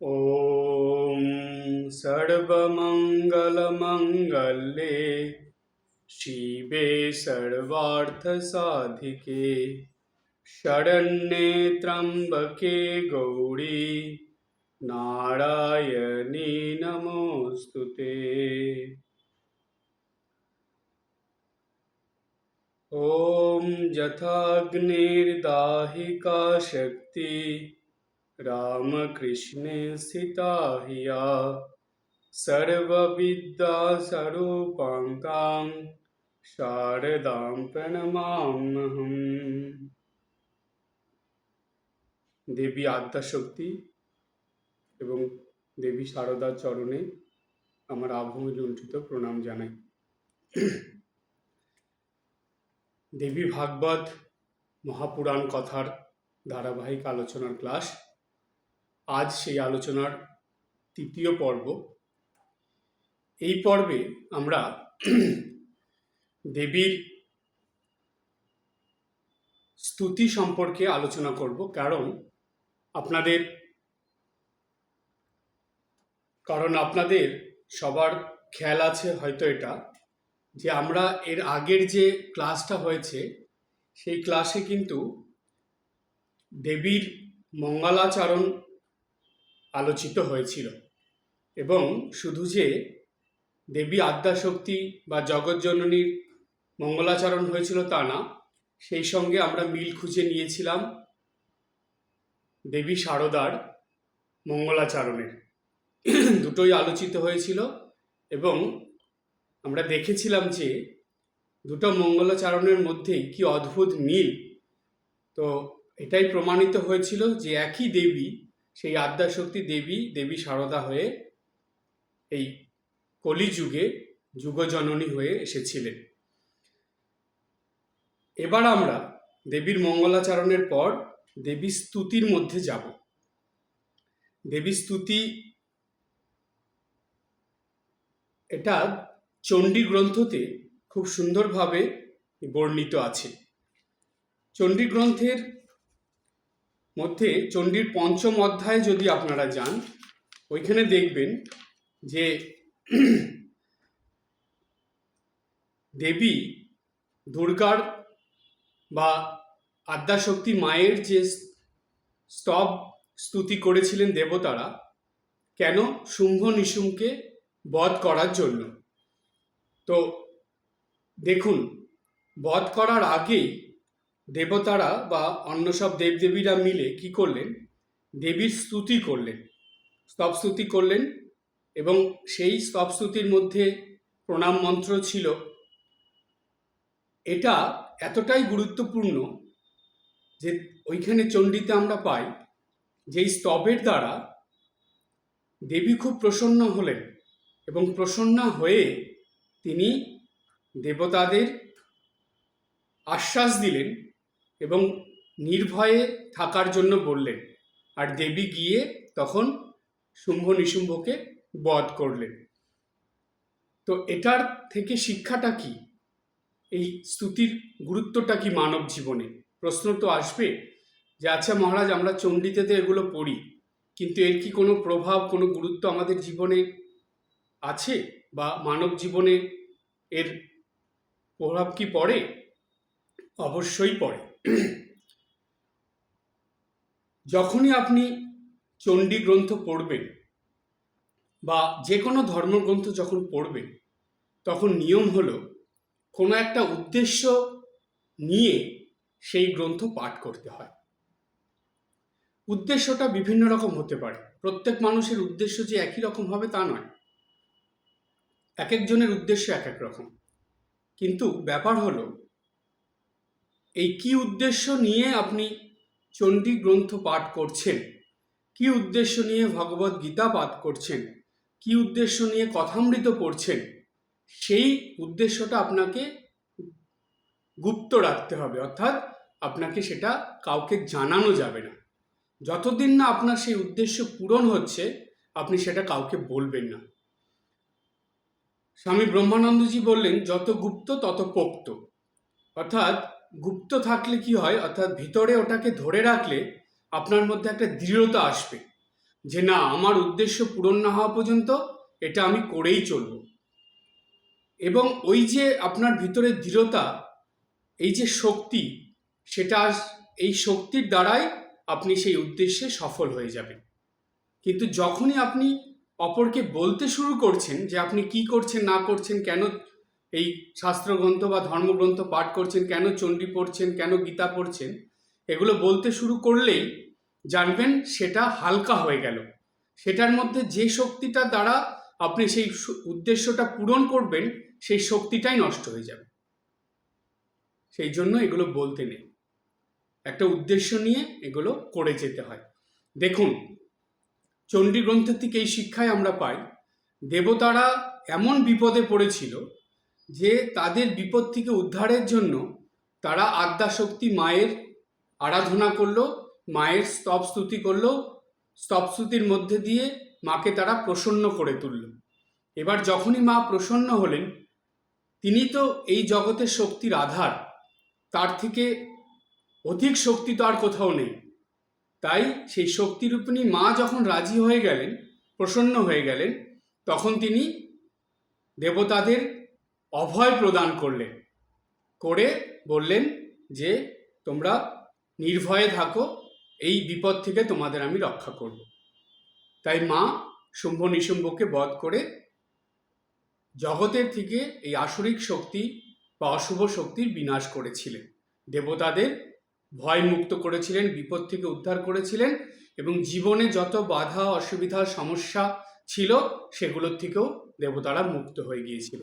ॐ सर्वमङ्गलमङ्गले शिवे सर्वार्थसाधिके शरण्ये त्र्यम्बके गौरी नारायणी नमोऽस्तुते। ॐ यथाग्निर्दाहिका शक्ति रामकृष्णे स्थिता हिया सर्वविद्या स्वरूपां शारदां प्रणमाम्यहम्। দেবী আদ্যাশক্তি এবং দেবী শারদার চরণে আমার আভূমি লুণ্ঠিত প্রণাম জানাই। দেবী ভাগবত মহাপুরাণ কথার ধারাবাহিক আলোচনার ক্লাস। আজ সেই আলোচনার তৃতীয় পর্ব। এই পর্বে আমরা দেবীর স্তুতি সম্পর্কে আলোচনা করব। কারণ আপনাদের সবার খেয়াল আছে হয়তো এটা, যে আমরা এর আগের যে ক্লাসটা হয়েছে সেই ক্লাসে কিন্তু দেবীর মঙ্গলাচরণ আলোচিত হয়েছিল, এবং শুধু যে দেবী আদ্যাশক্তি বা জগৎজননীর মঙ্গলাচরণ হয়েছিল তা না, সেই সঙ্গে আমরা মিল খুঁজে নিয়েছিলাম দেবী শারদার মঙ্গলাচরণের। দুটোই আলোচিত হয়েছিল এবং আমরা দেখেছিলাম যে দুটো মঙ্গলাচরণের মধ্যেই কি অদ্ভুত মিল। তো এটাই প্রমাণিত হয়েছিল যে একই দেবী, সেই আদ্যাশক্তি দেবী দেবী শারদা হয়ে এই কলিযুগে যুগজননী হয়ে এসেছিলেন। এবার আমরা দেবীর মঙ্গলাচরণের পর দেবী স্তুতির মধ্যে যাব। দেবী স্তুতি এটা চণ্ডী গ্রন্থতে খুব সুন্দরভাবে বর্ণিত আছে। চণ্ডী গ্রন্থের মধ্যে চণ্ডীর পঞ্চম অধ্যায়ে যদি আপনারা যান, ওইখানে দেখবেন যে দেবী দুর্গার বা আদ্যাশক্তি মায়ের যে স্তব স্তুতি করেছিলেন দেবতারা, কেন? শুম্ভ নিশুম্ভকে বধ করার জন্য। তো দেখুন, বধ করার আগেই দেবতারা বা অন্য সব দেবদেবীরা মিলে কি করলেন? দেবীর স্তুতি করলেন, স্তব স্তুতি করলেন, এবং সেই স্তব স্তুতির মধ্যে প্রণাম মন্ত্র ছিল। এটা এতটাই গুরুত্বপূর্ণ যে ওইখানে চণ্ডীতে আমরা পাই যে এই স্তবের দ্বারা দেবী খুব প্রসন্ন হলেন, এবং প্রসন্ন হয়ে তিনি দেবতাদের আশ্বাস দিলেন এবং নির্ভয়ে থাকার জন্য বললেন। আর দেবী গিয়ে তখন শুম্ভ নিশুম্ভকে বধ করলেন। তো এটার থেকে শিক্ষাটা কি? এই স্তুতির গুরুত্বটা কি মানব জীবনে? প্রশ্ন তো আসবে যে আচ্ছা মহারাজ, আমরা চণ্ডীতে তো এগুলো পড়ি, কিন্তু এর কি কোনো প্রভাব, কোনো গুরুত্ব আমাদের জীবনে আছে, বা মানব জীবনে এর প্রভাব কি পড়ে? অবশ্যই পড়ে। যখনই আপনি চণ্ডী গ্রন্থ পড়বেন বা যে কোনো ধর্মগ্রন্থ যখন পড়বেন, তখন নিয়ম হলো কোনো একটা উদ্দেশ্য নিয়ে সেই গ্রন্থ পাঠ করতে হয়। উদ্দেশ্যটা বিভিন্ন রকম হতে পারে। প্রত্যেক মানুষের উদ্দেশ্য যে একই রকম হবে তা নয়, এক একজনের উদ্দেশ্য এক এক রকম। কিন্তু ব্যাপার হলো এই কি উদ্দেশ্য নিয়ে আপনি চণ্ডী গ্রন্থ পাঠ করছেন, কি উদ্দেশ্য নিয়ে ভগবদ গীতা পাঠ করছেন, কি উদ্দেশ্য নিয়ে কথামৃত পড়ছেন, সেই উদ্দেশ্যটা আপনাকে গুপ্ত রাখতে হবে। অর্থাৎ আপনাকে সেটা কাউকে জানানো যাবে না। যতদিন না আপনার সেই উদ্দেশ্য পূরণ হচ্ছে, আপনি সেটা কাউকে বলবেন না। স্বামী ব্রহ্মানন্দজি বললেন, যত গুপ্ত তত পোক্ত। অর্থাৎ গুপ্ত থাকলে কি হয়, অর্থাৎ ভিতরে ওটাকে ধরে রাখলে আপনার মধ্যে একটা দৃঢ়তা আসবে। যে না, আমার উদ্দেশ্য পূরণ না হওয়া পর্যন্ত এটা আমি করেই চলব। এবং ওই যে আপনার ভিতরে দৃঢ়তা, এই যে শক্তি, সেটা এই শক্তির দ্বারাই আপনি সেই উদ্দেশ্যে সফল হয়ে যাবেন। কিন্তু যখনই আপনি অপরকে বলতে শুরু করছেন যে আপনি কি করছেন না করছেন, কেন এই শাস্ত্রগ্রন্থ বা ধর্মগ্রন্থ পাঠ করছেন, কেন চণ্ডী পড়ছেন, কেন গীতা পড়ছেন, এগুলো বলতে শুরু করলেই জানবেন সেটা হালকা হয়ে গেল। সেটার মধ্যে যে শক্তিটা দ্বারা আপনি সেই উদ্দেশ্যটা পূরণ করবেন, সেই শক্তিটাই নষ্ট হয়ে যাবে। সেই জন্য এগুলো বলতে নেই, একটা উদ্দেশ্য নিয়ে এগুলো করে যেতে হয়। দেখুন, চণ্ডী গ্রন্থের থেকে এই শিক্ষায় আমরা পাই, দেবতারা এমন বিপদে পড়েছিল যে তাদের বিপদ থেকে উদ্ধারের জন্য তারা আদ্যাশক্তি মায়ের আরাধনা করলো, মায়ের স্তব স্তুতি করলো, স্তব স্তুতির মধ্যে দিয়ে মাকে তারা প্রসন্ন করে তুলল। এবার যখনই মা প্রসন্ন হলেন, তিনি তো এই জগতের শক্তির আধার, তার থেকে অধিক শক্তি তো আর কোথাও নেই। তাই সেই শক্তিরূপিণী মা যখন রাজি হয়ে গেলেন, প্রসন্ন হয়ে গেলেন, তখন তিনি দেবতাদের অভয় প্রদান করলেন, করে বললেন যে তোমরা নির্ভয়ে থাকো, এই বিপদ থেকে তোমাদের আমি রক্ষা করব। তাই মা শুম্ভ নিশুম্ভকে বধ করে জগতের থেকে এই আসরিক শক্তি বা অশুভ শক্তির বিনাশ করেছিলেন, দেবতাদের ভয় মুক্ত করেছিলেন, বিপদ থেকে উদ্ধার করেছিলেন, এবং জীবনে যত বাধা অসুবিধা সমস্যা ছিল সেগুলোর থেকেও দেবতারা মুক্ত হয়ে গিয়েছিল।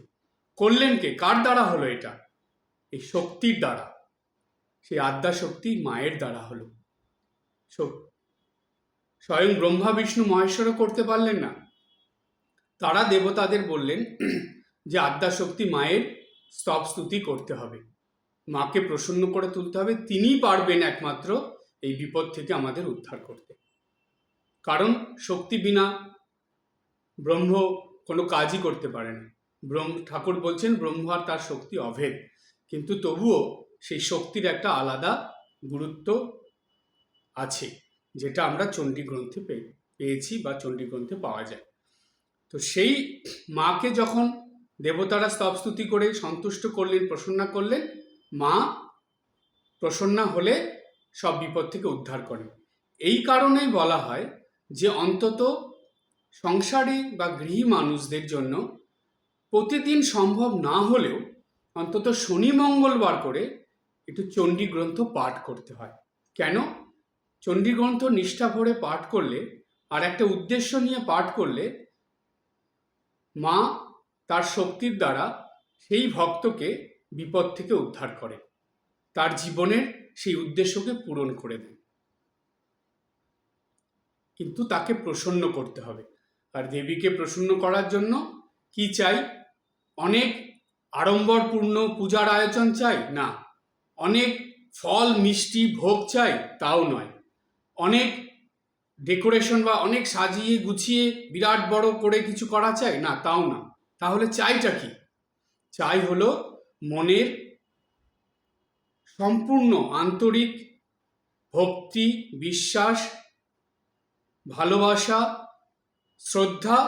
করলেন কে? কার দ্বারা হলো এটা? এই শক্তির দ্বারা, সেই আদ্যা শক্তি মায়ের দ্বারা হলো। স্বয়ং ব্রহ্মা বিষ্ণু মহেশ্বরও করতে পারলেন না। তারা দেবতাদের বললেন যে আদ্যা শক্তি মায়ের স্তব স্তুতি করতে হবে, মাকে প্রসন্ন করে তুলতে হবে, তিনিই পারবেন একমাত্র এই বিপদ থেকে আমাদের উদ্ধার করতে। কারণ শক্তি বিনা ব্রহ্ম কোনো কাজই করতে পারে না। ঠাকুর বলছেন ব্রহ্ম আর তার শক্তি অভেদ, কিন্তু তবুও সেই শক্তির একটা আলাদা গুরুত্ব আছে, যেটা আমরা চণ্ডী গ্রন্থে পেয়েছি বা চণ্ডী গ্রন্থে পাওয়া যায়। তো সেই মাকে যখন দেবতারা স্তব স্তুতি করে সন্তুষ্ট করলেন, প্রসন্না করলেন, মা প্রসন্না হলে সব বিপদ থেকে উদ্ধার করেন। এই কারণেই বলা হয় যে অন্তত সংসারী বা গৃহী মানুষদের জন্য প্রতিদিন সম্ভব না হলেও অন্তত শনি মঙ্গলবার করে একটু চণ্ডী গ্রন্থ পাঠ করতে হয়। কেন? চণ্ডী গ্রন্থ নিষ্ঠা ভরে পাঠ করলে আর একটা উদ্দেশ্য নিয়ে পাঠ করলে মা তার শক্তির দ্বারা সেই ভক্তকে বিপদ থেকে উদ্ধার করে, তার জীবনের সেই উদ্দেশ্যকে পূরণ করে দেয়। কিন্তু তাকে প্রসন্ন করতে হবে। আর দেবীকে প্রসন্ন করার জন্য কি চাই? অনেক আড়ম্বরপূর্ণ পূজার আয়োজন চাই না, অনেক ফল মিষ্টি ভোগ চাই তাও নয়, অনেক ডেকোরেশন বা অনেক সাজিয়ে গুছিয়ে বিরাট বড় করে কিছু করা চাই না, তাও না। তাহলে চাইটা কি? চাই হলো মনের সম্পূর্ণ আন্তরিক ভক্তি, বিশ্বাস, ভালোবাসা, শ্রদ্ধা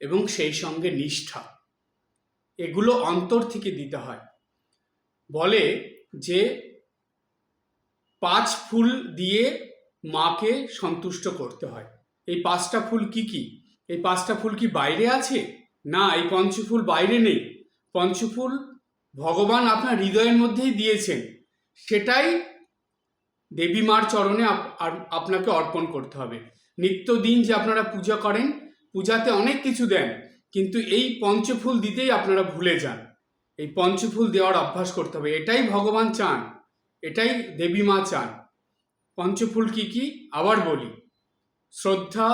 এবং সেই সঙ্গে নিষ্ঠা। এগুলো অন্তর থেকে দিতে হয়। বলে যে 5 ফুল দিয়ে মাকে সন্তুষ্ট করতে হয়। এই 5টা ফুল কি কি? এই 5টা ফুল কি বাইরে আছে? না, এই পঞ্চফুল বাইরে নেই। পঞ্চফুল ভগবান আপনার হৃদয়ের মধ্যেই দিয়েছেন, সেটাই দেবী মার চরণে আপনাকে অর্পণ করতে হবে। নিত্যদিন যে আপনারা পূজা করেন, পূজাতে অনেক কিছু দেন, কিন্তু এই পঞ্চফুল দিতেই আপনারা ভুলে যান। এই পঞ্চফুল দেওয়ার অভ্যাস করতে হবে। এটাই ভগবান চান, এটাই দেবী মা চান। পঞ্চফুল কি কি? আবার বলি, শ্রদ্ধা,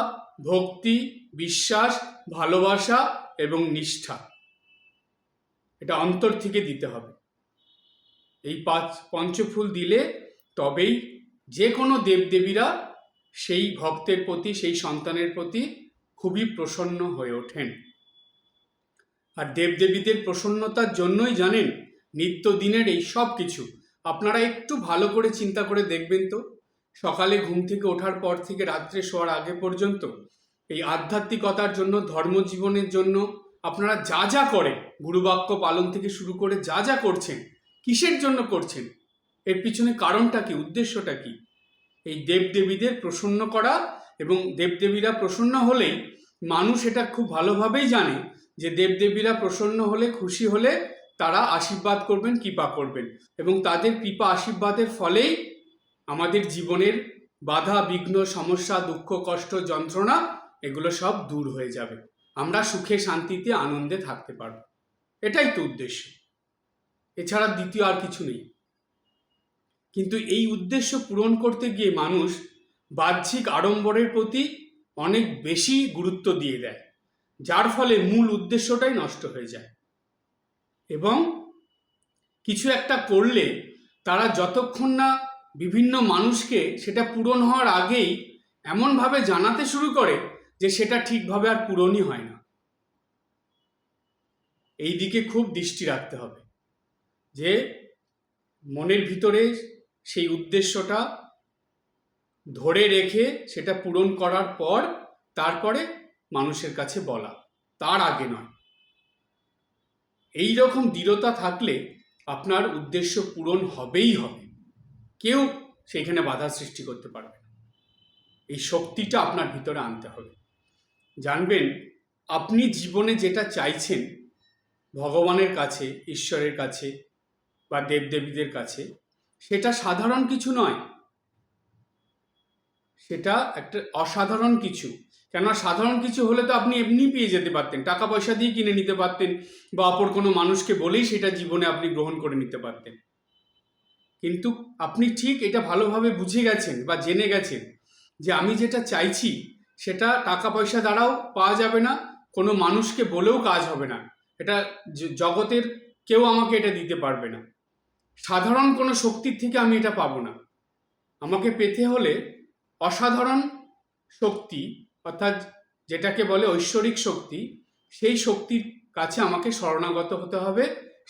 ভক্তি, বিশ্বাস, ভালোবাসা এবং নিষ্ঠা। এটা অন্তর থেকে দিতে হবে। এই পঞ্চফুল দিলে তবেই যে কোনো দেবদেবীরা সেই ভক্তের প্রতি, সেই সন্তানের প্রতি খুবই প্রসন্ন হয়ে ওঠেন। আর দেবদেবীদের প্রসন্নতার জন্যই জানেন নিত্যদিনের এই সব কিছু। আপনারা একটু ভালো করে চিন্তা করে দেখবেন তো, সকালে ঘুম থেকে ওঠার পর থেকে রাত্রে শোয়ার আগে পর্যন্ত এই আধ্যাত্মিকতার জন্য, ধর্মজীবনের জন্য আপনারা যা যা করেন, গুরুবাক্য পালন থেকে শুরু করে যা যা করছেন, কিসের জন্য করছেন? এর পিছনে কারণটা কি, উদ্দেশ্যটা কি? এই দেবদেবীদের প্রসন্ন করা, এবং দেবদেবীরা প্রসন্ন হলেই মানুষ এটা খুব ভালোভাবেই জানে যে দেবদেবীরা প্রসন্ন হলে, খুশি হলে তারা আশীর্বাদ করবেন, কৃপা করবেন, এবং তাদের কৃপা আশীর্বাদের ফলেই আমাদের জীবনের বাধা বিঘ্ন, সমস্যা, দুঃখ, কষ্ট, যন্ত্রণা এগুলো সব দূর হয়ে যাবে। আমরা সুখে শান্তিতে আনন্দে থাকতে পারব। এটাই তো উদ্দেশ্য, এছাড়া দ্বিতীয় আর কিছু নেই। কিন্তু এই উদ্দেশ্য পূরণ করতে গিয়ে মানুষ বাহ্যিক আড়ম্বরের প্রতি অনেক বেশি গুরুত্ব দিয়ে দেয়, যার ফলে মূল উদ্দেশ্যটাই নষ্ট হয়ে যায়। এবং কিছু একটা করলে তারা যতক্ষণ না বিভিন্ন মানুষকে সেটা পূরণ হওয়ার আগেই এমনভাবে জানাতে শুরু করে যে সেটা ঠিকভাবে আর পূরণই হয় না। এই দিকে খুব দৃষ্টি রাখতে হবে যে মনের ভিতরে সেই উদ্দেশ্যটা ধরে রেখে সেটা পূরণ করার পর তারপরে মানুষের কাছে বলা, তার আগে নয়। এই রকম দৃঢ়তা থাকলে আপনার উদ্দেশ্য পূরণ হবেই হবে, কেউ সেখানে বাধা সৃষ্টি করতে পারবে না। এই শক্তিটা আপনার ভিতরে আনতে হবে। জানবেন আপনি জীবনে যেটা চাইছেন ভগবানের কাছে, ঈশ্বরের কাছে বা দেবদেবীদের কাছে, সেটা সাধারণ কিছু নয়, সেটা একটা অসাধারণ কিছু। কেননা সাধারণ কিছু হলে তো আপনি এমনি পেয়ে যেতে পারতেন, টাকা পয়সা দিয়ে কিনে নিতে পারতেন, বা অপর কোনো মানুষকে বলেই সেটা জীবনে আপনি গ্রহণ করে নিতে পারতেন। কিন্তু আপনি ঠিক এটা ভালোভাবে বুঝে গেছেন বা জেনে গেছেন যে আমি যেটা চাইছি সেটা টাকা পয়সা দ্বারাও পাওয়া যাবে না, কোনো মানুষকে বলেও কাজ হবে না, এটা জগতের কেউ আমাকে এটা দিতে পারবে না, সাধারণ কোনো শক্তির থেকে আমি এটা পাবো না। আমাকে পেতে হলে অসাধারণ শক্তি, অর্থাৎ যেটাকে বলে ঐশ্বরিক শক্তি, সেই শক্তির কাছে আমাকে শরণাগত হতে হবে,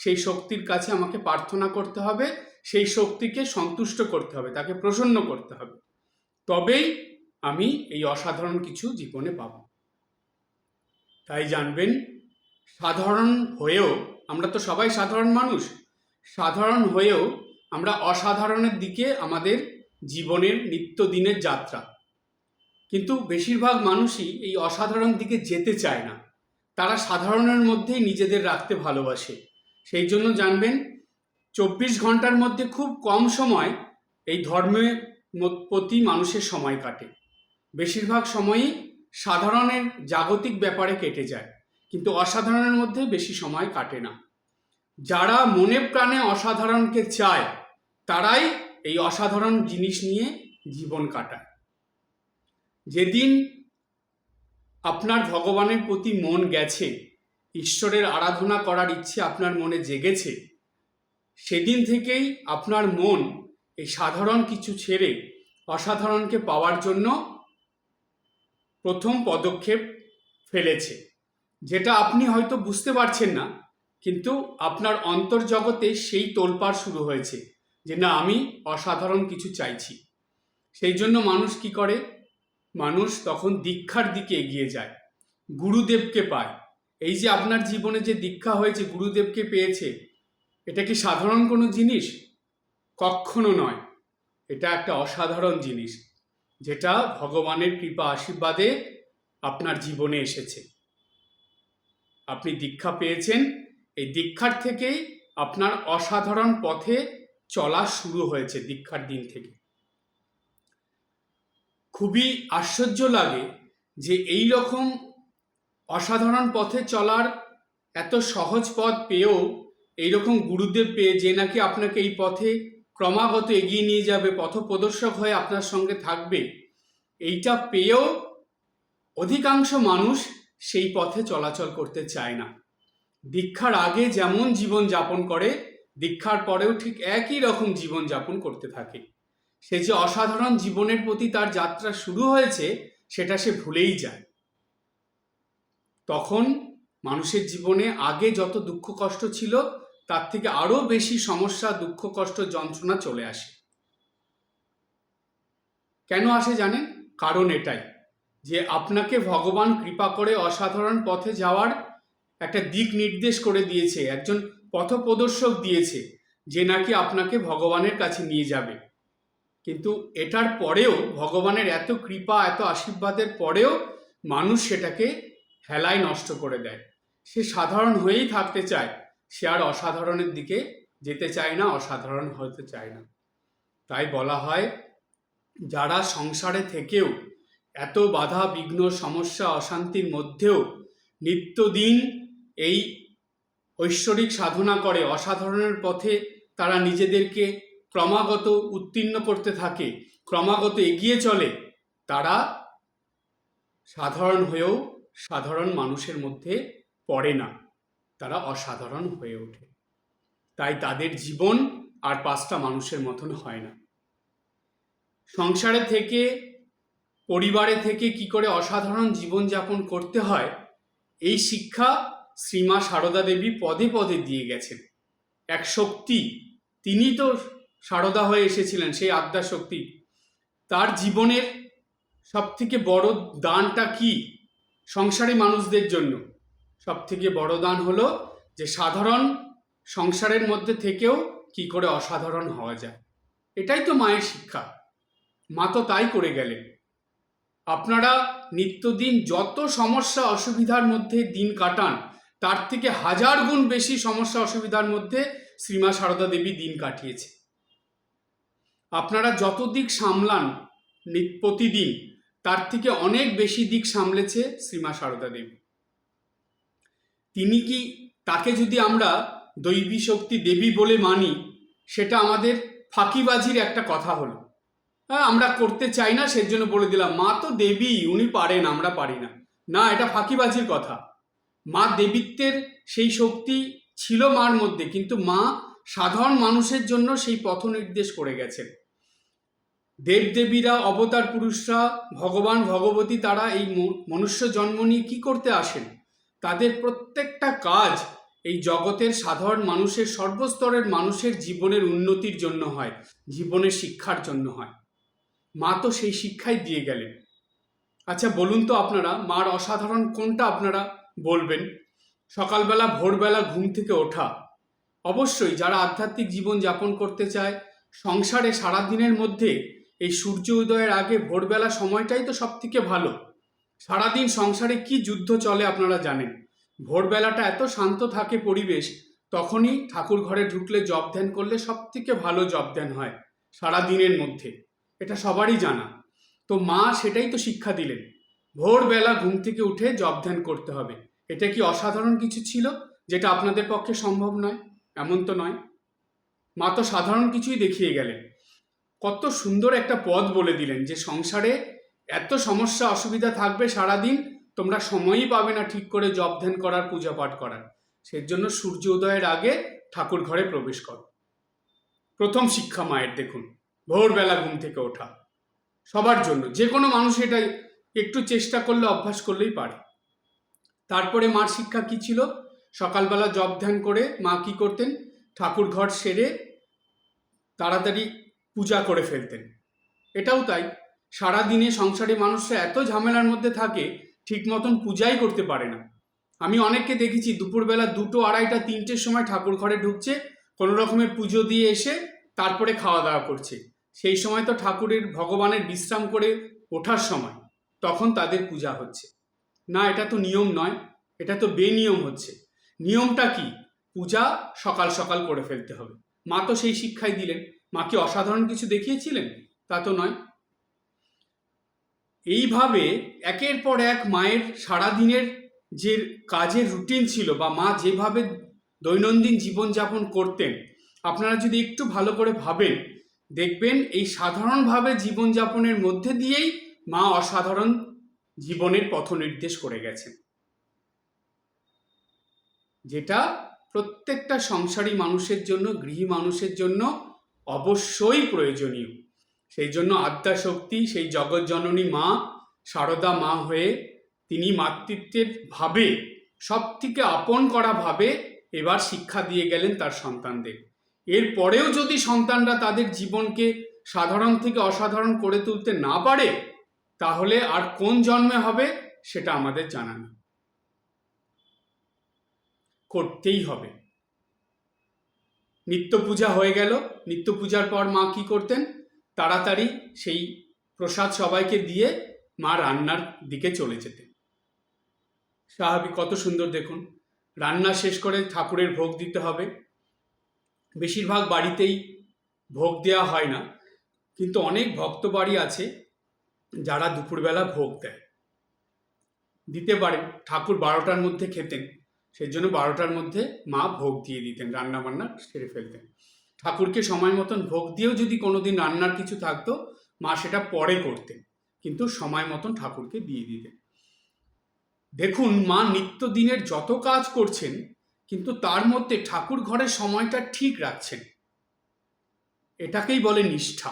সেই শক্তির কাছে আমাকে প্রার্থনা করতে হবে, সেই শক্তিকে সন্তুষ্ট করতে হবে, তাকে প্রসন্ন করতে হবে, তবেই আমি এই অসাধারণ কিছু জীবনে পাব। তাই জানবেন সাধারণ হয়েও, আমরা তো সবাই সাধারণ মানুষ, সাধারণ হয়েও আমরা অসাধারণের দিকে আমাদের জীবনের নিত্যদিনের যাত্রা। কিন্তু বেশিরভাগ মানুষই এই অসাধারণ দিকে যেতে চায় না, তারা সাধারণের মধ্যেই নিজেদের রাখতে ভালোবাসে। সেই জন্য জানবেন 24 ঘন্টার মধ্যে খুব কম সময় এই ধর্মের প্রতি মানুষের সময় কাটে, বেশিরভাগ সময়ই সাধারণের জাগতিক ব্যাপারে কেটে যায়, কিন্তু অসাধারণের মধ্যে বেশি সময় কাটে না। যারা মনে প্রাণে অসাধারণকে চায় তারাই এই অসাধারণ জিনিস নিয়ে জীবন কাটায়। যেদিন আপনার ভগবানের প্রতি মন গেছে, ঈশ্বরের আরাধনা করার ইচ্ছে আপনার মনে জেগেছে, সেদিন থেকেই আপনার মন এই সাধারণ কিছু ছেড়ে অসাধারণকে পাওয়ার জন্য প্রথম পদক্ষেপ ফেলেছে, যেটা আপনি হয়তো বুঝতে পারছেন না, কিন্তু আপনার অন্তর্জগতে সেই তোলপাড় শুরু হয়েছে যে না, আমি অসাধারণ কিছু চাইছি। সেই জন্য মানুষ কি করে, মানুষ তখন দীক্ষার দিকে এগিয়ে যায়, গুরুদেবকে পায়। এই যে আপনার জীবনে যে দীক্ষা হয়েছে, গুরুদেবকে পেয়েছে, এটা কি সাধারণ কোনো জিনিস? কখনো নয়, এটা একটা অসাধারণ জিনিস, যেটা ভগবানের কৃপা আশীর্বাদে আপনার জীবনে এসেছে। আপনি দীক্ষা পেয়েছেন, এই দীক্ষার থেকেই আপনার অসাধারণ পথে চলা শুরু হয়েছে। দীক্ষার দিন থেকে খুবই আশ্চর্য লাগে যে এই রকম অসাধারণ পথে চলার এত সহজ পথ পেয়েও, এইরকম গুরুদেব পেয়ে যে নাকি আপনাকে এই পথে ক্রমাগত এগিয়ে নিয়ে যাবে, পথপ্রদর্শক হয়ে আপনার সঙ্গে থাকবে, এইটা পেয়েও অধিকাংশ মানুষ সেই পথে চলাচল করতে চায় না। দীক্ষার আগে যেমন জীবন যাপন করে, দীক্ষার পরেও ঠিক একই রকম জীবন যাপন করতে থাকে। সে যে অসাধারণ জীবনের প্রতি তার যাত্রা শুরু হয়েছে সেটা সে ভুলেই যায়। তখন মানুষের জীবনে আগে যত দুঃখ কষ্ট ছিল তার থেকে আরো বেশি সমস্যা, দুঃখ কষ্ট, যন্ত্রণা চলে আসে। কেন আসে জানেন? কারণ এটাই যে আপনাকে ভগবান কৃপা করে অসাধারণ পথে যাওয়ার একটা দিক নির্দেশ করে দিয়েছে, একজন পথপ্রদর্শক দিয়েছে, যে নাকি আপনাকে ভগবানের কাছে নিয়ে যাবে। কিন্তু এটার পরেও, ভগবানের এত কৃপা, এত আশীর্বাদের পরেও মানুষ সেটাকে হেলায় নষ্ট করে দেয়। সে সাধারণ হয়েই থাকতে চায়, সে আর অসাধারণের দিকে যেতে চায় না, অসাধারণ হতে চায় না। তাই বলা হয়, যারা সংসারে থেকেও এত বাধা বিঘ্ন সমস্যা অশান্তির মধ্যেও নিত্যদিন এই ঐশ্বরিক সাধনা করে, অসাধারণের পথে তারা নিজেদেরকে ক্রমাগত উত্তীর্ণ করতে থাকে, ক্রমাগত এগিয়ে চলে, তারা সাধারণ হয়েও সাধারণ মানুষের মধ্যে পড়ে না, তারা অসাধারণ হয়ে ওঠে। তাই তাদের জীবন আর 5টা মানুষের মতন হয় না। সংসারে থেকে, পরিবারে থেকে কি করে অসাধারণ জীবনযাপন করতে হয়, এই শিক্ষা শ্রীমা সারদা দেবী পদে পদে দিয়ে গেছেন। এক শক্তি, তিনি তো সারদা হয়ে এসেছিলেন, সেই আদ্যা শক্তি। তার জীবনের সবথেকে বড় দানটা কি সংসারী মানুষদের জন্য? সবথেকে বড় দান হলো যে সাধারণ সংসারের মধ্যে থেকেও কি করে অসাধারণ হওয়া যায়। এটাই তো মায়ের শিক্ষা। মা তো তাই করে গেলেন। আপনারা নিত্যদিন যত সমস্যা অসুবিধার মধ্যে দিন কাটান, তার থেকে 1000 গুণ বেশি সমস্যা অসুবিধার মধ্যে শ্রীমা সারদা দেবী দিন কাটিয়েছে। আপনারা যত দিক সামলান প্রতিদিন, তার থেকে অনেক বেশি দিক সামলেছে শ্রীমা সারদা দেবী। তিনি কি, তাকে যদি আমরা দৈবী শক্তি দেবী বলে মানি, সেটা আমাদের ফাঁকিবাজির একটা কথা হলো। হ্যাঁ, আমরা করতে চাই না, সেজন্য বলে দিলাম মা তো দেবী, উনি পারেন, আমরা পারি না। না, এটা ফাঁকিবাজির কথা। মা দেবীত্বের সেই শক্তি ছিল মার মধ্যে, কিন্তু মা সাধারণ মানুষের জন্য সেই পথ নির্দেশ করে গেছেন। দেবদেবীরা, অবতার পুরুষরা, ভগবান ভগবতী, তারা এই মনুষ্য জন্ম নিয়ে কি করতে আসেন? তাদের প্রত্যেকটা কাজ এই জগতের সাধারণ মানুষের, সর্বস্তরের মানুষের জীবনের উন্নতির জন্য হয়, জীবনের শিক্ষার জন্য হয়। মা তো সেই শিক্ষাই দিয়ে গেলেন। আচ্ছা বলুন তো আপনারা, মার অসাধারণ কোনটা আপনারা বলবেন? সকালবেলা, ভোরবেলা ঘুম থেকে ওঠা। অবশ্যই যারা আধ্যাত্মিক জীবন যাপন করতে চায়, সংসারে সারাদিনের মধ্যে এই সূর্য উদয়ের আগে ভোরবেলা সময়টাই তো সব থেকে ভালো। সারাদিন সংসারে কি যুদ্ধ চলে আপনারা জানেন। ভোরবেলাটা এত শান্ত থাকে পরিবেশ, তখনই ঠাকুর ঘরে ঢুকলে, জপ ধ্যান করলে সব থেকে ভালো জপ ধ্যান হয় সারাদিনের মধ্যে, এটা সবারই জানা। তো মা সেটাই তো শিক্ষা দিলেন, ভোরবেলা ঘুম থেকে উঠে জপ ধ্যান করতে হবে। এটা কি অসাধারণ কিছু ছিল যেটা আপনাদের পক্ষে সম্ভব নয়? এমন তো নয়। মা তো সাধারণ কিছুই দেখিয়ে গেলেন। কত সুন্দর একটা পথ বলে দিলেন যে সংসারে এত সমস্যা অসুবিধা থাকবে, সারাদিন তোমরা সময়ই পাবে না ঠিক করে জপ ধ্যান করার, পূজা পাঠ করার। সেজন্য সূর্য উদয়ের আগে ঠাকুর ঘরে প্রবেশ করো। প্রথম শিক্ষা মায়ের দেখুন, ভোরবেলা ঘুম থেকে ওঠা সবার জন্য, যে কোনো মানুষ এটা একটু চেষ্টা করলে, অভ্যাস করলেই পারে। তারপরে মার শিক্ষা কি ছিল? সকালবেলা জপ ধ্যান করে মা কি করতেন? ঠাকুর ঘর সেরে তাড়াতাড়ি পূজা করে ফেলতেন। এটাও তাই, সারাদিনে সংসারে মানুষরা এত ঝামেলার মধ্যে থাকে, ঠিক মতন পূজাই করতে পারে না। আমি অনেককে দেখেছি দুপুরবেলা 2টো, 2:30টা, 3টের সময় ঠাকুর ঘরে ঢুকছে, কোনো রকমের পুজো দিয়ে এসে তারপরে খাওয়া দাওয়া করছে। সেই সময় তো ঠাকুরের, ভগবানের বিশ্রাম করে ওঠার সময়, তখন তাদের পূজা হচ্ছে না। এটা তো নিয়ম নয়, এটা তো বেনিয়ম হচ্ছে। নিয়মটা কি? পূজা সকাল সকাল করে ফেলতে হবে। মা তো সেই শিক্ষাই দিলেন। মা কি অসাধারণ কিছু দেখিয়েছিলেন? তা তো নয়। এইভাবে একের পর এক মায়ের সারাদিনের যে কাজের রুটিন ছিল, বা মা যেভাবে দৈনন্দিন জীবনযাপন করতেন, আপনারা যদি একটু ভালো করে ভাবেন, দেখবেন এই সাধারণভাবে জীবনযাপনের মধ্যে দিয়েই মা অসাধারণ জীবনের পথ নির্দেশ করে গেছেন, যেটা প্রত্যেকটা সংসারী মানুষের জন্য, গৃহী মানুষের জন্য অবশ্যই প্রয়োজনীয়। সেই জন্য আদ্যা শক্তি, সেই জগৎ জননী মা, সারদা মা হয়ে তিনি মাতৃত্বের ভাবে, সব থেকে আপন করা ভাবে এবার শিক্ষা দিয়ে গেলেন তার সন্তানদের। এরপরেও যদি সন্তানরা তাদের জীবনকে সাধারণ থেকে অসাধারণ করে তুলতে না পারে, তাহলে আর কোন জন্মে হবে সেটা আমাদের জানা নেই, করতেই হবে। নিত্য পূজা হয়ে গেল, নিত্য পূজার পর মা কি করতেন, তাড়াতাড়ি সেই প্রসাদ সবাইকে দিয়ে মা রান্নার দিকে চলে যেতেন। স্বাভাবিক, কত সুন্দর দেখুন, রান্না শেষ করে ঠাকুরের ভোগ দিতে হবে। বেশিরভাগ বাড়িতেই ভোগ দেওয়া হয় না, কিন্তু অনেক ভক্ত বাড়ি আছে যারা দুপুরবেলা ভোগ দেয়, দিতে পারেন। ঠাকুর 12টার মধ্যে খেতেন, সেই জন্য 12টার মধ্যে মা ভোগ দিয়ে দিতেন, রান্না বান্না সেরে ফেলতেন। ঠাকুরকে সময় মতন ভোগ দিয়েও যদি কোনোদিন রান্নার কিছু থাকতো, মা সেটা পরে করতেন, কিন্তু সময় মতন ঠাকুরকে দিয়ে দিতেন। দেখুন, মা নিত্যদিনের যত কাজ করছেন, কিন্তু তার মধ্যে ঠাকুর ঘরের সময়টা ঠিক রাখছেন। এটাকেই বলে নিষ্ঠা,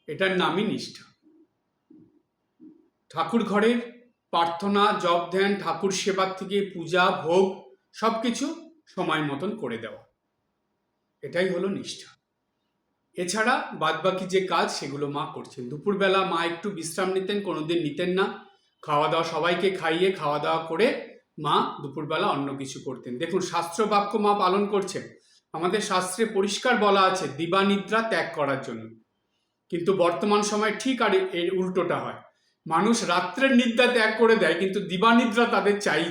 এটার নামই নিষ্ঠা। ঠাকুর ঘরের প্রার্থনা, জপ ধ্যান, ঠাকুর সেবার থেকে পূজা ভোগ সবকিছু সময় মতন করে দেওয়া, এটাই হলো নিষ্ঠা। এছাড়া বাদবাকি যে কাজ সেগুলো মা করছেন। দুপুরবেলা মা একটু বিশ্রাম নিতেন, কোনোদিন নিতেন না। খাওয়া দাওয়া, সবাইকে খাইয়ে খাওয়া দাওয়া করে মা দুপুরবেলা অন্য কিছু করতেন। দেখুন, শাস্ত্র বাক্য মা পালন করছেন। আমাদের শাস্ত্রে পরিষ্কার বলা আছে দিবানিদ্রা ত্যাগ করার জন্য, কিন্তু বর্তমান সময় ঠিক আর এর উল্টোটা হয়। মানুষ রাত্রের নিদ্রা ত্যাগ করে দেয়, কিন্তু দিবানিদ্রা তাদের চাই।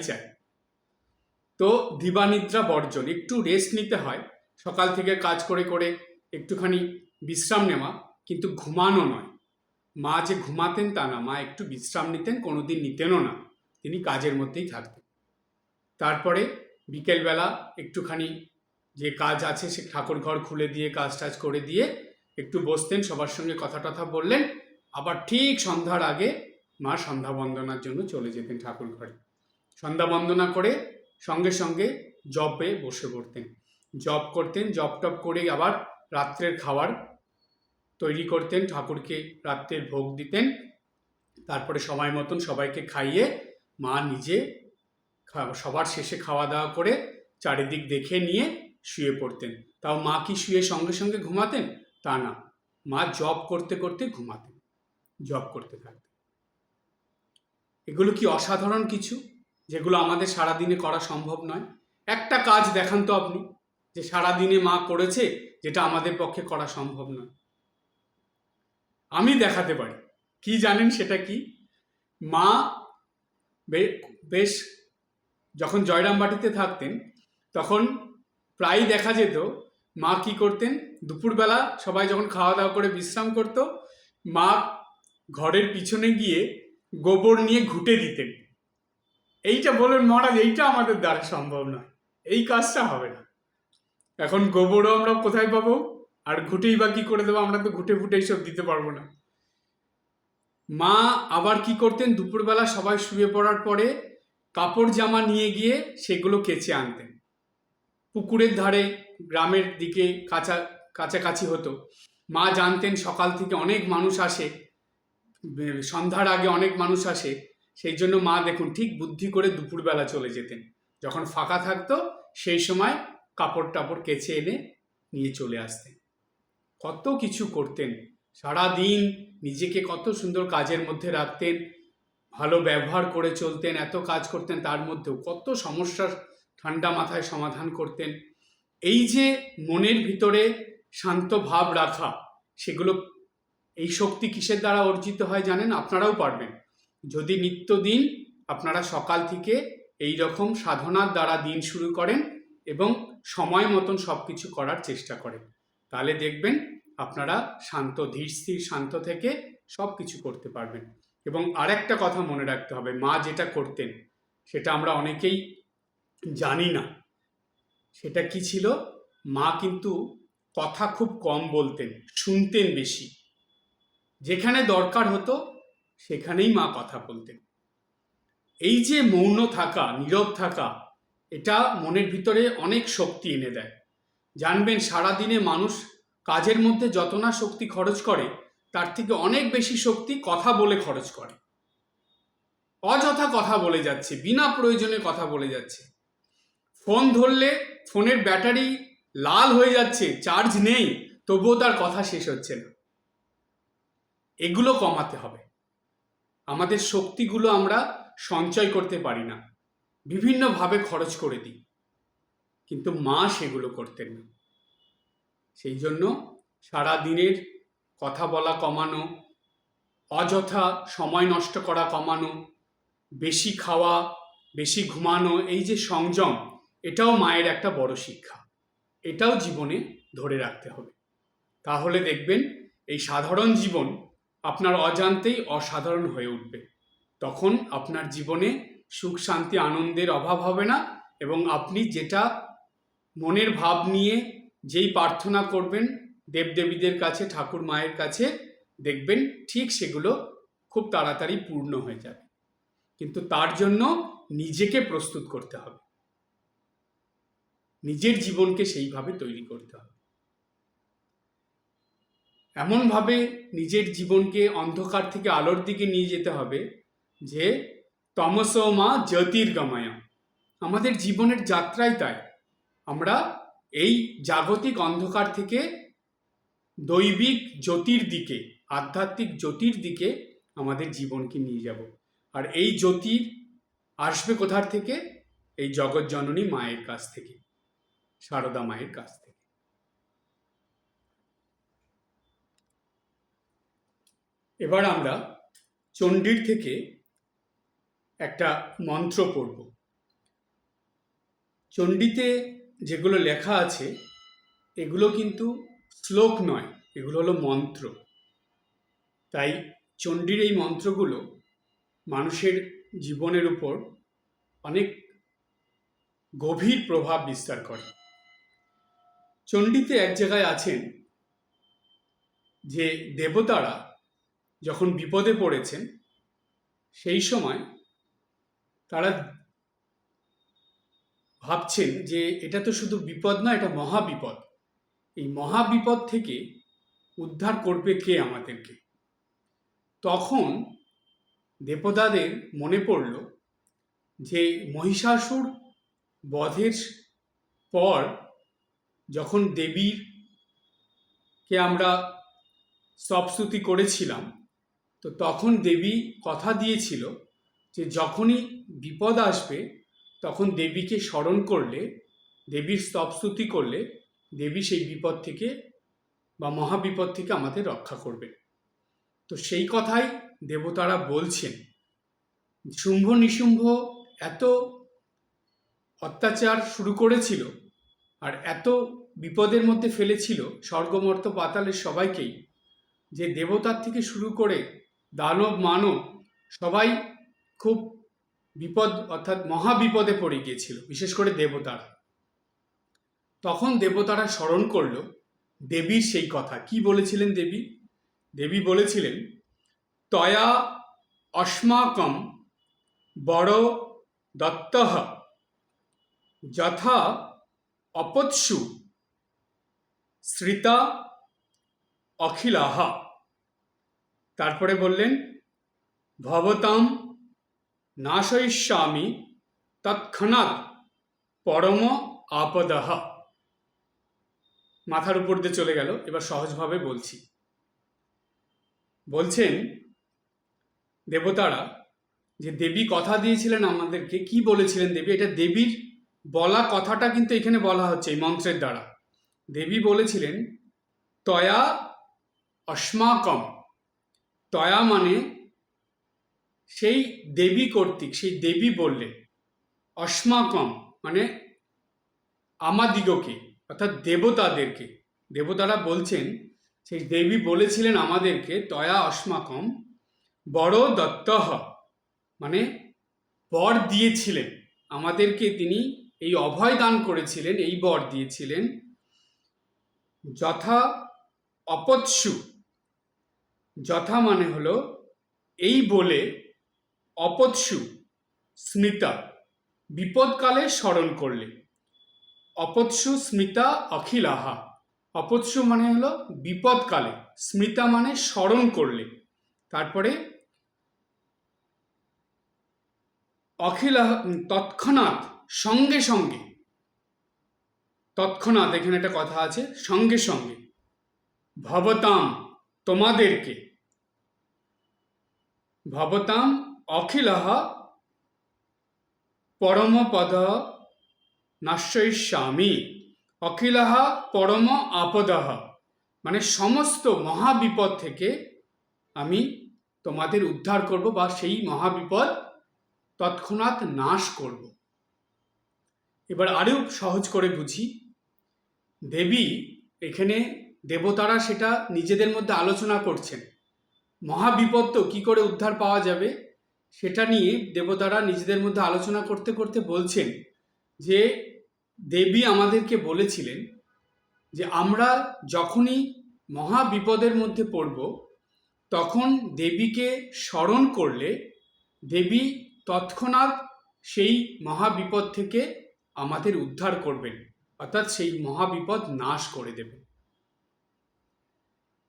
তো দিবানিদ্রা বর্জন, একটু রেস্ট নিতে হয়, সকাল থেকে কাজ করে করে একটুখানি বিশ্রাম নেওয়া, কিন্তু ঘুমানো নয়। মা যে ঘুমাতেন তা না, মা একটু বিশ্রাম নিতেন, কোনোদিন নিতেনও না, তিনি কাজের মধ্যেই থাকতেন। তারপরে বিকেলবেলা একটুখানি যে কাজ আছে সে ঠাকুর ঘর খুলে দিয়ে কাজ টাজ করে দিয়ে একটু বসতেন, সবার সঙ্গে কথা টথা বললেন, আবার ঠিক সন্ধ্যার আগে মা সন্ধ্যা বন্দনার জন্য চলে যেতেন ঠাকুর ঘরে। সন্ধ্যা বন্দনা করে সঙ্গে সঙ্গে জপে বসে পড়তেন, জপ করতেন, জপ টপ করে আবার রাত্রের খাবার তৈরি করতেন, ঠাকুরকে রাত্রের ভোগ দিতেন। তারপরে সময় মতন সবাইকে খাইয়ে মা নিজে সবার শেষে খাওয়া দাওয়া করে চারিদিক দেখে নিয়ে শুয়ে পড়তেন। তাও মা কি শুয়ে সঙ্গে সঙ্গে ঘুমাতেন তা না, মা জপ করতে করতে ঘুমাতেন, জপ করতে থাকতেন। এগুলো কি অসাধারণ কিছু, যেগুলো আমাদের সারাদিনে করা সম্ভব নয়। একটা কাজ দেখান তো আপনি, যে সারাদিনে মা করেছে, যেটা আমাদের পক্ষে করা সম্ভব নয়। আমি দেখাতে পারি, কি জানেন সেটা কি? মা বেশ যখন জয়রামবাটিতে থাকতেন, তখন প্রায়ই দেখা যেত মা কি করতেন, দুপুরবেলা সবাই যখন খাওয়া দাওয়া করে বিশ্রাম করত, মা ঘরের পিছনে গিয়ে গোবর নিয়ে ঘুঁটে দিতেন। এইটা বলুন মহারাজ, এইটা আমাদের দ্বারা সম্ভব নয়, এই কাজটা হবে না। এখন গোবরও আমরা কোথায় পাবো, আর ঘুঁটেই বা কি করে দেবো, আমরা তো ঘুঁটে ফুটে এইসব দিতে পারবো না। মা আবার কি করতেন, দুপুরবেলা সবাই শুয়ে পড়ার পরে কাপড় জামা নিয়ে গিয়ে সেগুলো কেচে আনতেন। পুকুরের ধারে গ্রামের দিকে কাছাকাছি হতো, মা জানতেন সকাল থেকে অনেক মানুষ আসে, সন্ধ্যার আগে অনেক মানুষ আসে, সেই জন্য মা দেখুন ঠিক বুদ্ধি করে দুপুরবেলা চলে যেতেন, যখন ফাঁকা থাকতো সেই সময় কাপড় টাপড় কেচে এনে নিয়ে চলে আসতেন। কত কিছু করতেন, সারাদিন নিজেকে কত সুন্দর কাজের মধ্যে রাখতেন, ভালো ব্যবহার করে চলতেন, এত কাজ করতেন, তার মধ্যেও কত সমস্যার ঠান্ডা মাথায় সমাধান করতেন। এই যে মনের ভিতরে শান্ত ভাব রাখা, সেগুলো এই শক্তি কিসের দ্বারা অর্জিত হয় জানেন? আপনারাও পারবেন যদি নিত্যদিন আপনারা সকাল থেকে এই রকম সাধনার দ্বারা দিন শুরু করেন এবং সময় মতন সব কিছু করার চেষ্টা করেন, তাহলে দেখবেন আপনারা শান্ত, ধীর স্থির শান্ত থেকে সব কিছু করতে পারবেন। এবং আরেকটা কথা মনে রাখতে হবে, মা যেটা করতেন সেটা আমরা অনেকেই জানি না। সেটা কি ছিল? মা কিন্তু কথা খুব কম বলতেন, শুনতেন বেশি। যেখানে দরকার হতো সেখানেই মা কথা বলতেন। এই যে মৌন থাকা, নীরব থাকা, এটা মনের ভিতরে অনেক শক্তি এনে দেয়। জানবেন সারাদিনে মানুষ কাজের মধ্যে যত না শক্তি খরচ করে, তার থেকে অনেক বেশি শক্তি কথা বলে খরচ করে। অযথা কথা বলে যাচ্ছে, বিনা প্রয়োজনে কথা বলে যাচ্ছে। ফোন ধরলে ফোনের ব্যাটারি লাল হয়ে যাচ্ছে, চার্জ নেই, তবুও তার কথা শেষ হচ্ছে না। এগুলো কমাতে হবে। আমাদের শক্তিগুলো আমরা সঞ্চয় করতে পারি না, বিভিন্নভাবে খরচ করে দিই, কিন্তু মা সেগুলো করতেন না। সেই জন্য সারা দিনের কথা বলা কমানো, অযথা সময় নষ্ট করা কমানো, বেশি খাওয়া, বেশি ঘুমানো, এই যে সংযম, এটাও মায়ের একটা বড় শিক্ষা। এটাও জীবনে ধরে রাখতে হবে। তাহলে দেখবেন এই সাধারণ জীবন আপনার অজান্তেই অসাধারণ হয়ে উঠবে। তখন আপনার জীবনে সুখ শান্তি আনন্দের অভাব হবে না, এবং আপনি যেটা মনের ভাব নিয়ে যেই প্রার্থনা করবেন দেবদেবীদের কাছে, ঠাকুর মায়ের কাছে, দেখবেন ঠিক সেগুলো খুব তাড়াতাড়ি পূর্ণ হয়ে যাবে। কিন্তু তার জন্য নিজেকে প্রস্তুত করতে হবে, নিজের জীবনকে সেইভাবে তৈরি করতে হবে। এমনভাবে নিজের জীবনকে অন্ধকার থেকে আলোর দিকে নিয়ে যেতে হবে যে তমসো মা জ্যোতির্গময়। আমাদের জীবনের যাত্রাই তাই। আমরা এই জাগতিক অন্ধকার থেকে দৈবিক জ্যোতির দিকে, আধ্যাত্মিক জ্যোতির দিকে আমাদের জীবনকে নিয়ে যাব। আর এই জ্যোতির আসবে কোথার থেকে? এই জগৎজননী মায়ের কাছ থেকে, সারদা মায়ের কাছ থেকে। এবার আমরা চণ্ডীর থেকে একটা মন্ত্র পড়ব। চণ্ডীতে যেগুলো লেখা আছে এগুলো কিন্তু শ্লোক নয়, এগুলো হলো মন্ত্র। তাই চণ্ডীর এই মন্ত্রগুলো মানুষের জীবনের উপর অনেক গভীর প্রভাব বিস্তার করে। চণ্ডীতে এক জায়গায় আছেন যে দেবতারা যখন বিপদে পড়েছেন, সেই সময় তারা ভাবছেন যে এটা তো শুধু বিপদ না, এটা মহাবিপদ। এই মহাবিপদ থেকে উদ্ধার করবে কে আমাদেরকে? তখন দেবতাদের মনে পড়ল যে মহিষাসুর বধের পর যখন দেবীকে আমরা স্তবস্তুতি করেছিলাম, তো তখন দেবী কথা দিয়েছিল যে যখনই বিপদ আসবে তখন দেবীকে স্মরণ করলে, দেবীর স্তবস্তুতি করলে দেবী সেই বিপদ থেকে বা মহাবিপদ থেকে আমাদের রক্ষা করবে। তো সেই কথাই দেবতারা বলছেন। শুম্ভ নিশুম্ভ এত অত্যাচার শুরু করেছিল আর এত বিপদের মধ্যে ফেলেছিল স্বর্গমর্ত পাতালের সবাইকেই, যে দেবতার থেকে শুরু করে দানব মানব সবাই খুব বিপদ অর্থাৎ মহাবিপদে পড়ে গিয়েছিল, বিশেষ করে দেবতারা। তখন দেবতারা স্মরণ করল দেবীর সেই কথা। কি বলেছিলেন দেবী? দেবী বলেছিলেন, তয়া অস্মাকম বড় দত্তঃ যথা অপৎসু শ্রিতা অখিলাহা। তারপরে বললেন, ভবতাম নাশয়িষ্যামি তৎক্ষণাৎ পরম আপদঃ। মাথার উপর দিয়ে চলে গেল। এবার সহজভাবে বলছি। বলছেন দেবতারা যে দেবী কথা দিয়েছিলেন আমাদেরকে। কি বলেছিলেন দেবী? এটা দেবীর বলা কথাটা কিন্তু এখানে বলা হচ্ছে এই মন্ত্রের দ্বারা। দেবী বলেছিলেন, তয়া অস্মাকম। তয়া মানে সেই দেবী কর্তৃক, সেই দেবী বললেন। অস্মাকম মানে আমাদিগকে, অর্থাৎ দেবতাদেরকে। দেবতারা বলছেন সেই দেবী বলেছিলেন আমাদেরকে, তয়া অস্মাকম বড় দত্তঃ মানে বর দিয়েছিলেন আমাদেরকে, তিনি এই অভয় দান করেছিলেন, এই বর দিয়েছিলেন। যথা অপৎসু, যথা মানে হলো এই বলে, অপৎসু স্মিতা বিপদকালে স্মরণ করলে। অপৎসু স্মিতা অখিলাহা। অপৎসু মানে হলো বিপদকালে, স্মিতা মানে স্মরণ করলে। তারপরে অখিলাহা তৎক্ষণাৎ সঙ্গে সঙ্গে। তৎক্ষণাৎ এখানে একটা কথা আছে, সঙ্গে সঙ্গে। ভবতাম তোমাদেরকে, ভবতাম অখিলঃ পরমপদ নাশয়িষ্যামি। অখিলঃ পরম আপদঃ, মানে সমস্ত মহাবিপদ থেকে আমি তোমাদের উদ্ধার করব বা সেই মহাবিপদ তৎক্ষণাৎ নাশ করব। এবার আরও সহজ করে বুঝি। দেবী এখানে, দেবতারা সেটা নিজেদের মধ্যে আলোচনা করছেন। মহাবিপদ তো কী করে উদ্ধার পাওয়া যাবে সেটা নিয়ে দেবতারা নিজেদের মধ্যে আলোচনা করতে করতে বলছেন যে দেবী আমাদেরকে বলেছিলেন যে আমরা যখনই মহাবিপদের মধ্যে পড়ব তখন দেবীকে স্মরণ করলে দেবী তৎক্ষণাৎ সেই মহাবিপদ থেকে আমাদের উদ্ধার করবেন, অর্থাৎ সেই মহাবিপদ নাশ করে দেবেন।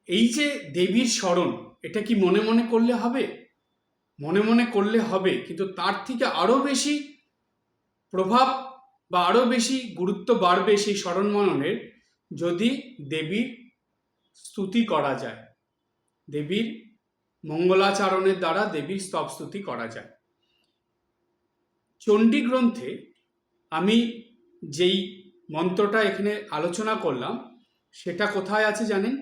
এই যে দেবীর স্মরণ, এটা কি মনে মনে করলে হবে? মনে মনে করলে হবে, কিন্তু তার থেকে আরও বেশি প্রভাব বা আরও বেশি গুরুত্ব বাড়বে সেই স্মরণ মননের যদি দেবীর স্তুতি করা যায়, দেবীর মঙ্গলাচরণের দ্বারা দেবীর স্তব স্তুতি করা যায়। চণ্ডী গ্রন্থে আমি যেই মন্ত্রটা এখানে আলোচনা করলাম সেটা কোথায় আছে জানেন?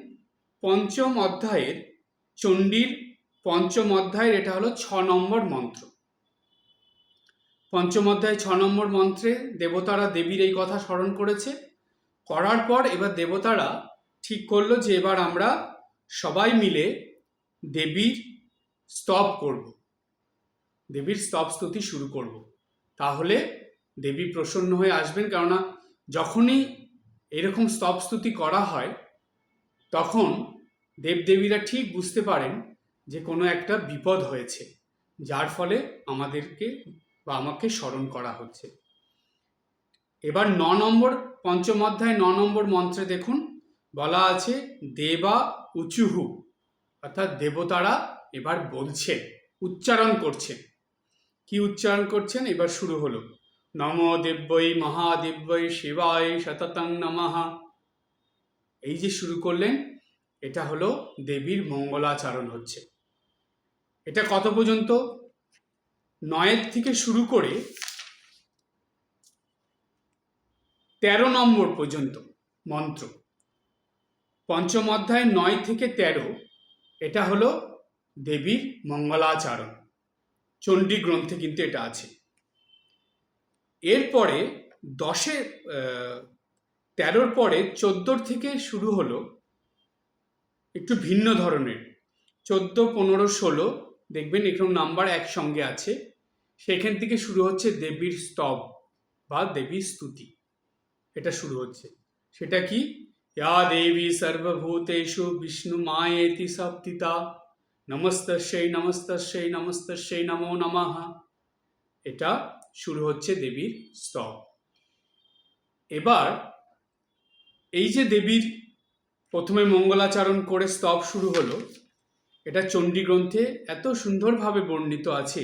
পঞ্চম অধ্যায়ের, চণ্ডীর পঞ্চম অধ্যায়ের এটা হলো 6 নম্বর মন্ত্র। পঞ্চম অধ্যায় 6 নম্বর মন্ত্রে দেবতারা দেবীর এই কথা স্মরণ করেছে। করার পর এবার দেবতারা ঠিক করলো যে এবার আমরা সবাই মিলে দেবীর স্তব করব, দেবীর স্তব স্তুতি শুরু করব। তাহলে দেবী প্রসন্ন হয়ে আসবেন, কেননা যখনই এরকম স্তব স্তুতি করা হয় তখন দেবদেবীরা ঠিক বুঝতে পারেন যে কোনো একটা বিপদ হয়েছে, যার ফলে আমাদেরকে বা আমাকে স্মরণ করা হচ্ছে। এবার 9 নম্বর, পঞ্চম অধ্যায় 9 নম্বর মন্ত্রে দেখুন বলা আছে দেবা উচুহু, অর্থাৎ দেবতারা এবার বলছেন, উচ্চারণ করছেন। কি উচ্চারণ করছেন? এবার শুরু হলো নমো দেব্যই মহাদেব্যই শিবায় সততং নমঃ। এই যে শুরু করলেন, এটা হলো দেবীর মঙ্গলাচরণ হচ্ছে। এটা কত পর্যন্ত? 9 থেকে শুরু করে 13 নম্বর পর্যন্ত মন্ত্র। পঞ্চম অধ্যায় 9 থেকে 13 এটা হলো দেবীর মঙ্গলাচরণ। চণ্ডী গ্রন্থে কিন্তু এটা আছে। এরপরে 13 পরে 14 থেকে শুরু হলো একটু ভিন্ন ধরনের। 14, 15, 16 দেখবেন এরকম নাম্বার একসঙ্গে আছে। সেখান থেকে শুরু হচ্ছে দেবীর স্তব বা দেবীর স্তুতি, এটা শুরু হচ্ছে। সেটা কি? ইয়া দেবী সর্বভূতেষু বিষ্ণু মায়েতি সপ্তিতা নমস্তস্যৈ নমস্তস্যৈ নমস্তস্যৈ নমো নমঃ। এটা শুরু হচ্ছে দেবীর স্তব। এবার এই যে দেবীর প্রথমে মঙ্গলাচরণ করে স্তব শুরু হলো, এটা চণ্ডী গ্রন্থে এত সুন্দরভাবে বর্ণিত আছে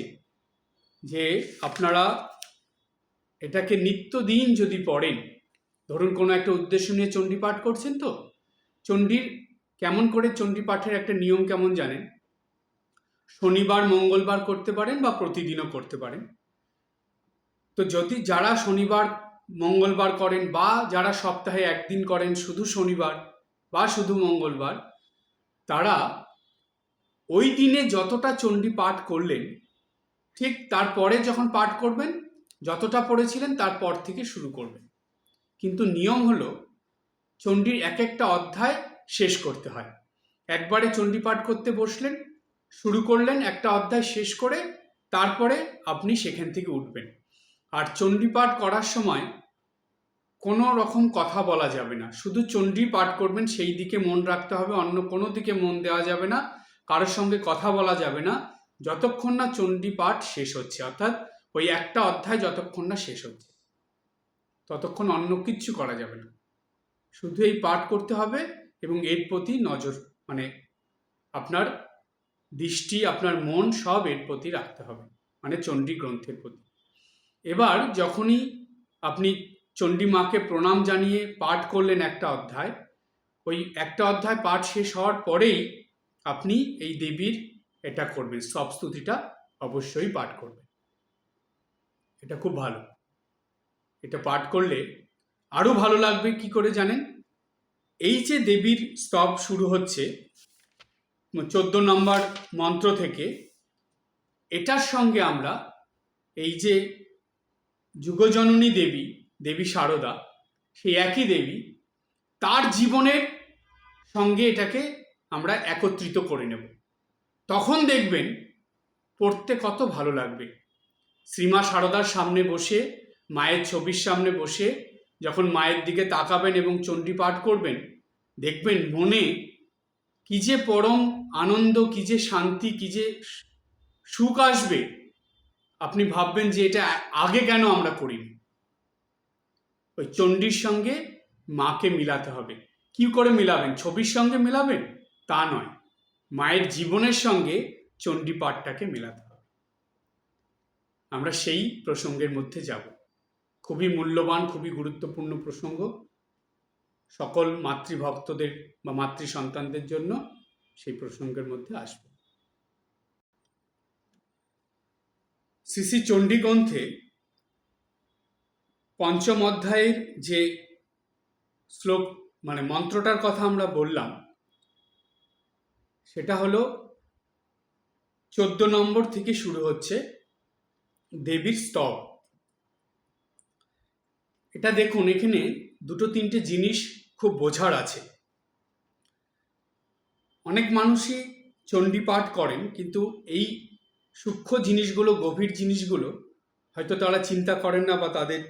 যে আপনারা এটাকে নিত্যদিন যদি পড়েন, ধরুন কোনো একটা উদ্দেশ্য নিয়ে চণ্ডী পাঠ করছেন, তো চণ্ডীর কেমন করে চণ্ডী পাঠের একটা নিয়ম কেমন জানেন? শনিবার মঙ্গলবার করতে পারেন বা প্রতিদিনও করতে পারেন। তো যদি যারা শনিবার মঙ্গলবার করেন বা যারা সপ্তাহে একদিন করেন শুধু শনিবার বা শুধু মঙ্গলবার, তারা ওই দিনে যতটা চণ্ডী পাঠ করলেন ঠিক তারপরে যখন পাঠ করবেন যতটা পড়েছিলেন তারপর থেকে শুরু করবেন। কিন্তু নিয়ম হলো চণ্ডীর এক একটা অধ্যায় শেষ করতে হয়। একবারে চণ্ডী পাঠ করতে বসলেন, শুরু করলেন, একটা অধ্যায় শেষ করে তারপরে আপনি সেখান থেকে উঠবেন। আর চণ্ডী পাঠ করার সময় কোনো রকম কথা বলা যাবে না, শুধু চণ্ডী পাঠ করবেন, সেই দিকে মন রাখতে হবে, অন্য কোনো দিকে মন দেওয়া যাবে না, কারোর সঙ্গে কথা বলা যাবে না যতক্ষণ না চণ্ডী পাঠ শেষ হচ্ছে, অর্থাৎ ওই একটা অধ্যায় যতক্ষণ না শেষ হচ্ছে ততক্ষণ অন্য কিচ্ছু করা যাবে না, শুধু এই পাঠ করতে হবে এবং এর প্রতি নজর, মানে আপনার দৃষ্টি, আপনার মন সব এর প্রতি রাখতে হবে, মানে চণ্ডী গ্রন্থের প্রতি। এবার যখনই আপনি চণ্ডী মাকে প্রণাম জানিয়ে পাঠ করলেন একটা অধ্যায়, ওই একটা অধ্যায় পাঠ শেষ হওয়ার পরেই আপনি এই দেবীর এটা করবেন, স্তব স্তুতিটা অবশ্যই পাঠ করবেন। এটা খুব ভালো। এটা পাঠ করলে আরও ভালো লাগবে কি করে জানেন? এই যে দেবীর স্তব শুরু হচ্ছে 14 নম্বর মন্ত্র থেকে, এটার সঙ্গে আমরা এই যে যুগজননী দেবী, দেবী শারদা, সেই একই দেবী, তার জীবনের সঙ্গে এটাকে আমরা একত্রিত করে নেব। তখন দেখবেন পড়তে কত ভালো লাগবে। শ্রীমা শারদার সামনে বসে, মায়ের ছবির সামনে বসে যখন মায়ের দিকে তাকাবেন এবং চণ্ডী পাঠ করবেন, দেখবেন মনে কি যে পরম আনন্দ, কি যে শান্তি, কি যে সুখ আসবে। আপনি ভাববেন যে এটা আগে কেন আমরা করিনি। ওই চণ্ডীর সঙ্গে মাকে মিলাতে হবে। কি করে মিলাবেন? ছবির সঙ্গে মিলাবেন তা নয়, মায়ের জীবনের সঙ্গে চণ্ডী পাঠটাকে মেলাতে হবে। আমরা সেই প্রসঙ্গের মধ্যে যাব। খুবই মূল্যবান, খুবই গুরুত্বপূর্ণ প্রসঙ্গ সকল মাতৃভক্তদের বা মাতৃ সন্তানদের জন্য সেই প্রসঙ্গের মধ্যে আসবে। শ্রী শ্রী চণ্ডী গ্রন্থে পঞ্চম অধ্যায়ের যে শ্লোক মানে মন্ত্রটার কথা আমরা বললাম, সেটা হলো 14 নম্বর থেকে শুরু হচ্ছে দেবীর স্তব। এটা দেখুন, এখানে দুটো তিনটে জিনিস খুব বোঝার আছে। অনেক মানুষই চণ্ডী পাঠ করেন, কিন্তু এই সূক্ষ্ম জিনিসগুলো, গভীর জিনিসগুলো হয়তো তারা চিন্তা করেন না বা তাদের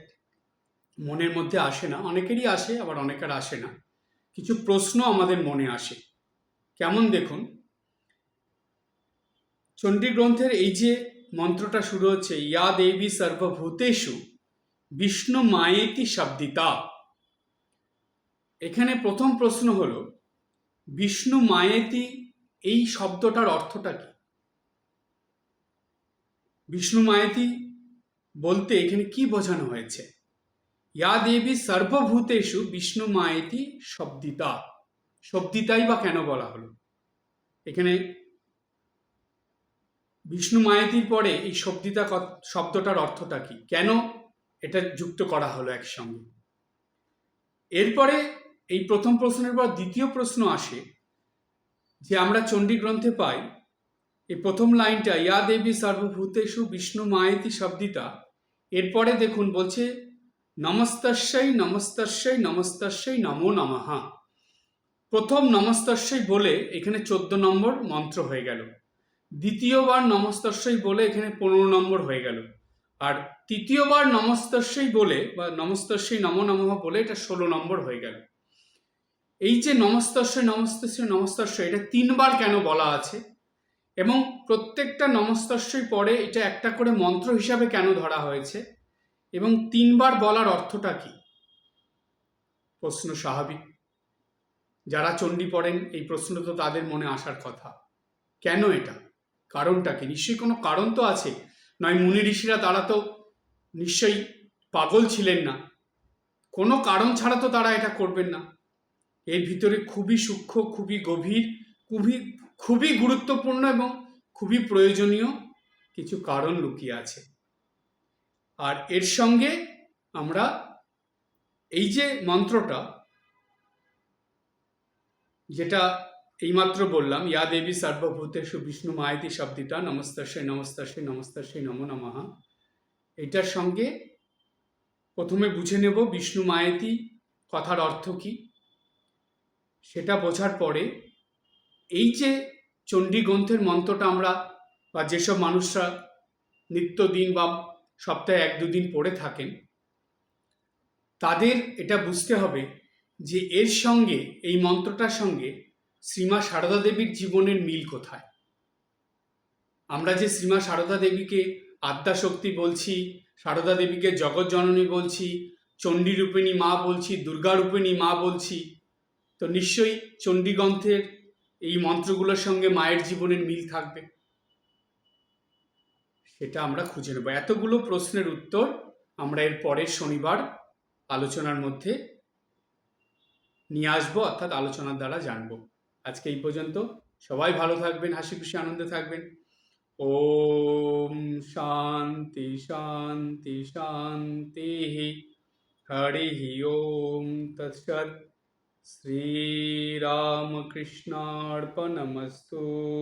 মনের মধ্যে আসে না। অনেকেরই আসে, আবার অনেকের আসে না। কিছু প্রশ্ন আমাদের মনে আসে। কেমন দেখুন, চণ্ডী গ্রন্থের এই যে মন্ত্রটা শুরু হচ্ছে, ইয়া দেবী সর্বভূতেষু বিষ্ণু মায়েতি শব্দিতা, এখানে প্রথম প্রশ্ন হলো বিষ্ণু মায়েতি এই শব্দটার অর্থটা কি? বিষ্ণু মায়েতি বলতে এখানে কি বোঝানো হয়েছে? ইয়া দেবী সর্বভূতেষু বিষ্ণু মায়েতি শব্দিতা, শব্দিতাই বা কেন বলা হলো? এখানে বিষ্ণু মায়েতির পরে এই শব্দিতা শব্দটার অর্থটা কি? কেন এটা যুক্ত করা হলো একসঙ্গে? এরপরে এই প্রথম প্রশ্নের পর দ্বিতীয় প্রশ্ন আসে যে আমরা চণ্ডী গ্রন্থে পাই এই প্রথম লাইনটা, ইয়া দেবী সর্বভূতেষু বিষ্ণু মায়েতি শব্দিতা। এরপরে দেখুন বলছে নমস্তস্যৈ নমস্তস্যৈ নমস্তস্যৈ নমো নমঃ। প্রথম নমস্তস্যৈ বলে এখানে 14 নম্বর মন্ত্র হয়ে গেল। দ্বিতীয়বার নমস্তস্যৈ বলে এখানে 15 নম্বর হয়ে গেল। আর তৃতীয়বার নমস্তস্যৈ বলে বা নমস্তস্যৈ নমো নমঃ বলে এটা 16 নম্বর হয়ে গেল। এই যে নমস্তস্যৈ নমস্তস্যৈ নমস্তস্যৈ, এটা 3 বার কেন বলা আছে এবং প্রত্যেকটা নমস্তস্যৈ পরে এটা একটা করে মন্ত্র হিসাবে কেন ধরা হয়েছে এবং 3 বার বলার অর্থটা কি? প্রশ্ন স্বাভাবিক। যারা চণ্ডী পড়েন এই প্রশ্ন তো তাদের মনে আসার কথা। কেন এটা? কারণটা কি? নিশ্চয়ই কোনো কারণ তো আছে, নয় মুনি ঋষিরা তারা তো নিশ্চয়ই পাগল ছিলেন না। কোনো কারণ ছাড়া তো তারা এটা করবেন না। এর ভিতরে খুবই সূক্ষ্ম, খুবই গভীর, খুবই গুরুত্বপূর্ণ এবং খুবই প্রয়োজনীয় কিছু কারণ লুকিয়ে আছে। আর এর সঙ্গে আমরা এই যে মন্ত্রটা, যেটা এইমাত্র বললাম, ইয়া দেবী সর্বভূতেষু বিষ্ণু মায়েতি শব্দিতা নমস্তস্যৈ নমস্তস্যৈ নমস্তস্যৈ নমো নমঃ, এটার সঙ্গে প্রথমে বুঝে নেব বিষ্ণু মায়েতি কথার অর্থ কি। সেটা বোঝার পরে এই যে চণ্ডী গ্রন্থের মন্ত্রটা আমরা বা যেসব মানুষরা নিত্যদিন বা সপ্তাহে 1-2 দিন পড়ে থাকেন, তাদের এটা বুঝতে হবে যে এর সঙ্গে, এই মন্ত্রটার সঙ্গে শ্রীমা সারদা দেবীর জীবনের মিল কোথায়। আমরা যে শ্রীমা সারদা দেবীকে আদ্যাশক্তি বলছি, সারদা দেবীকে জগৎ জননী বলছি, চণ্ডী রূপিণী মা বলছি, দুর্গা রূপিণী মা বলছি, তো নিশ্চয়ই চণ্ডী গ্রন্থের এই মন্ত্রগুলোর সঙ্গে মায়ের জীবনের মিল থাকবে। সেটা আমরা খুঁজে নেব। এতগুলো প্রশ্নের উত্তর আমরা এর পরের শনিবার আলোচনার মধ্যে নিয়ে আসবো, অর্থাৎ আলোচনার দ্বারা জানবো। আজকে এই পর্যন্ত। সবাই ভালো থাকবেন, হাসি খুশি আনন্দে থাকবেন। ওম শান্তি শান্তি শান্তি। হরি ওম তৎসৎ। শ্রীরামকৃষ্ণার্পণমস্তু।